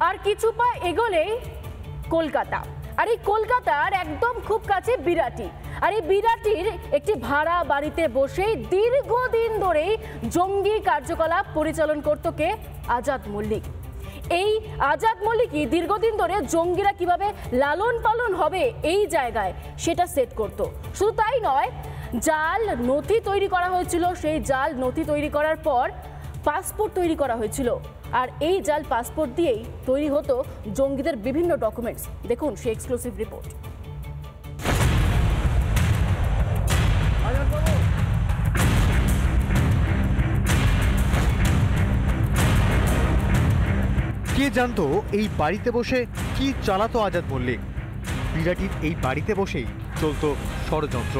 আর কিছু পা এগোলেই কলকাতা, আর এই কলকাতার একদম খুব কাছে বিরাটি। আর এই বিরাটির একটি ভাড়া বাড়িতে বসেই দীর্ঘদিন ধরেই জঙ্গি কার্যকলাপ পরিচালন করত কে? আজাদ মল্লিক। এই আজাদ মল্লিকই দীর্ঘদিন ধরে জঙ্গিরা কিভাবে লালন পালন হবে এই জায়গায় সেটা সেট করত। শুধু তাই নয়, জাল নথি তৈরি করা হয়েছিল, সেই জাল নথি তৈরি করার পর পাসপোর্ট তৈরি করা হয়েছিল, আর এই জাল পাসপোর্ট দিয়েই তৈরি হতো জঙ্গিদের বিভিন্ন ডকুমেন্টস। দেখুন সেই এক্সক্লুসিভ রিপোর্ট। কে জানতো এই বাড়িতে বসে কি চালাতো আজাদ মল্লিক? বিরাটির এই বাড়িতে বসেই চলতো ষড়যন্ত্র।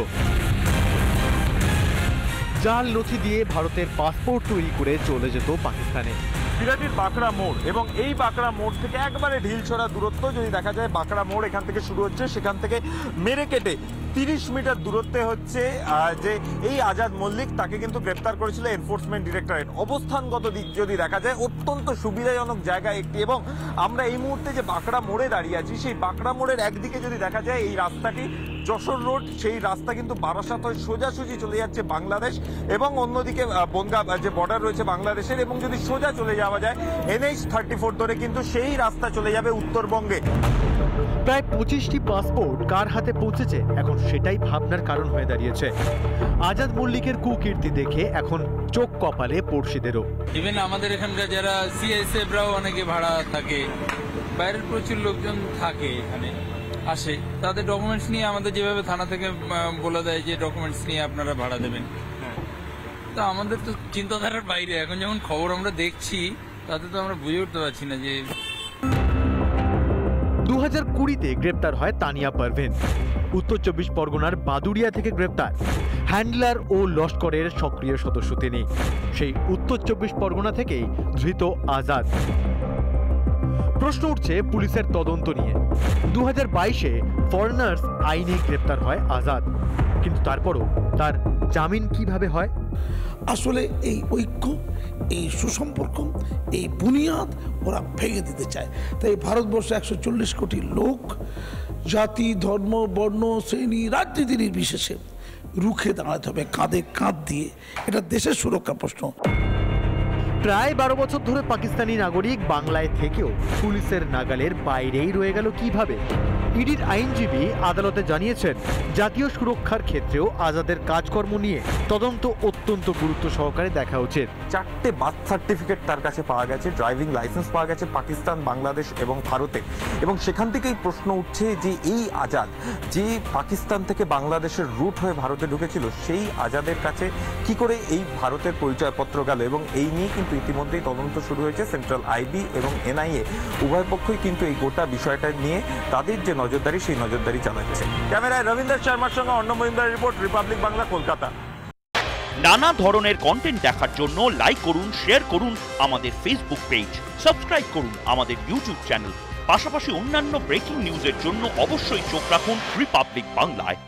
জাল নথি দিয়ে ভারতের পাসপোর্ট তৈরি করে চলে যেত পাকিস্তানে। বিরাটির বাঁকড়া মোড়, এবং এই বাঁকড়া মোড় থেকে একবারে ঢিলছড়া দূরত্ব যদি দেখা যায়, বাঁকড়া মোড় এখান থেকে শুরু হচ্ছে, সেখান থেকে মেরে কেটে 30 মিটার দূরত্বে হচ্ছে যে এই আজাদ মল্লিক, তাকে কিন্তু গ্রেপ্তার করেছিল এনফোর্সমেন্ট ডিরেক্টরেট। অবস্থানগত দিক যদি দেখা যায় অত্যন্ত সুবিধাজনক জায়গা একটি, এবং আমরা এই মুহূর্তে যে বাঁকড়া মোড়ে দাঁড়িয়ে আছি, সেই বাঁকড়া মোড়ের একদিকে যদি দেখা যায় এই রাস্তাটি যশোর রোড, সেই রাস্তা কিন্তু বারাসাত হয়ে সোজাসুজি চলে যাচ্ছে বাংলাদেশ, এবং অন্যদিকে বনগাঁ যে বর্ডার রয়েছে বাংলাদেশের, এবং যদি সোজা চলে যাওয়া যায় NH 34 ধরে কিন্তু সেই রাস্তা চলে যাবে উত্তরবঙ্গে। প্রায় 25টি পাসপোর্ট কার হাতে পৌঁছেছে এখন সেটাই ভাবনার কারণ হয়ে দাঁড়িয়েছে। আজাদ মল্লিকের কুকীর্তি দেখে এখন চোখ কপালে পড়শিদেরও। ইভেন আমাদের এখানকার যারা CSFরাও অনেকে ভাড়া থাকে, বাইরের প্রচুর লোকজন থাকে এখানে আসে, তাদের ডকুমেন্টস নিয়ে আমাদের যেভাবে থানা থেকে বলে দেয় যে ডকুমেন্টস নিয়ে আপনারা ভাড়া দেবেন, তো আমাদের তো চিন্তাধারার বাইরে। এখন যখন খবর আমরা দেখছি তাতে তো আমরা বুঝে উঠতে পারছি না যে 2020-তে গ্রেপ্তার হয় তানিয়া পারভেন। উত্তর 24 পরগনার বাদুড়িয়া থেকে গ্রেপ্তার। হ্যান্ডলার ও লস্করের সক্রিয় সদস্য তিনি। সেই উত্তর 24 পরগনা থেকেই ধৃত আজাদ। প্রশ্ন উঠছে পুলিশের তদন্ত নিয়ে। 2022-এ ফরেনার্স আইনে গ্রেপ্তার হয় আজাদ, কিন্তু তারপরও তার জামিন কিভাবে হয়? আসলে এই ঐক্য, এই সুসম্পর্ক, এই বুনিয়াদ ওরা ভেঙে দিতে চায়। তাই ভারতবর্ষে 140 কোটি লোক জাতি, ধর্ম, বর্ণ, শ্রেণী, রাজনীতি নির্বিশেষে রুখে দাঁড়াতে হবে কাঁধে কাঁধ দিয়ে। এটা দেশের সুরক্ষা প্রশ্ন। প্রায় 12 বছর ধরে পাকিস্তানি নাগরিক বাংলায় থেকেও পুলিশের নাগালের বাইরেই রয়ে গেল কিভাবে? ইডির আইনজীবী আদালতে জানিয়েছেন, জাতীয় সুরক্ষার ক্ষেত্রেও আজাদের কাজকর্ম নিয়ে তদন্ত অত্যন্ত গুরুত্ব সহকারে দেখা উচিত। 4টে বার্থ সার্টিফিকেট তার কাছে পাওয়া গেছে, ড্রাইভিং লাইসেন্স পাওয়া গেছে পাকিস্তান, বাংলাদেশ এবং ভারতে, এবং সেখান থেকেই প্রশ্ন উঠছে যে এই আজাদ যে পাকিস্তান থেকে বাংলাদেশের রুট হয়ে ভারতে ঢুকেছিল, সেই আজাদের কাছে কি করে এই ভারতের পরিচয়পত্র গেল, এবং এই নিয়ে কিন্তু ইতিমধ্যেই তদন্ত শুরু হয়েছে। সেন্ট্রাল IB এবং NIA উভয় পক্ষই কিন্তু এই গোটা বিষয়টা নিয়ে তাদের যে নজরদারি, সেই নজরদারি চালাচ্ছে। ক্যামেরায় রবীন্দ্র শর্মার সঙ্গে অর্ণব মহিন্দার রিপোর্ট, রিপাবলিক বাংলা, কলকাতা। নানা ধরনের কন্টেন্ট দেখার জন্য লাইক করুন, শেয়ার করুন আমাদের ফেসবুক পেজ, সাবস্ক্রাইব করুন আমাদের ইউটিউব চ্যানেল। পাশাপাশি অন্যান্য ব্রেকিং নিউজের জন্য অবশ্যই চোখ রাখুন রিপাবলিক বাংলায়।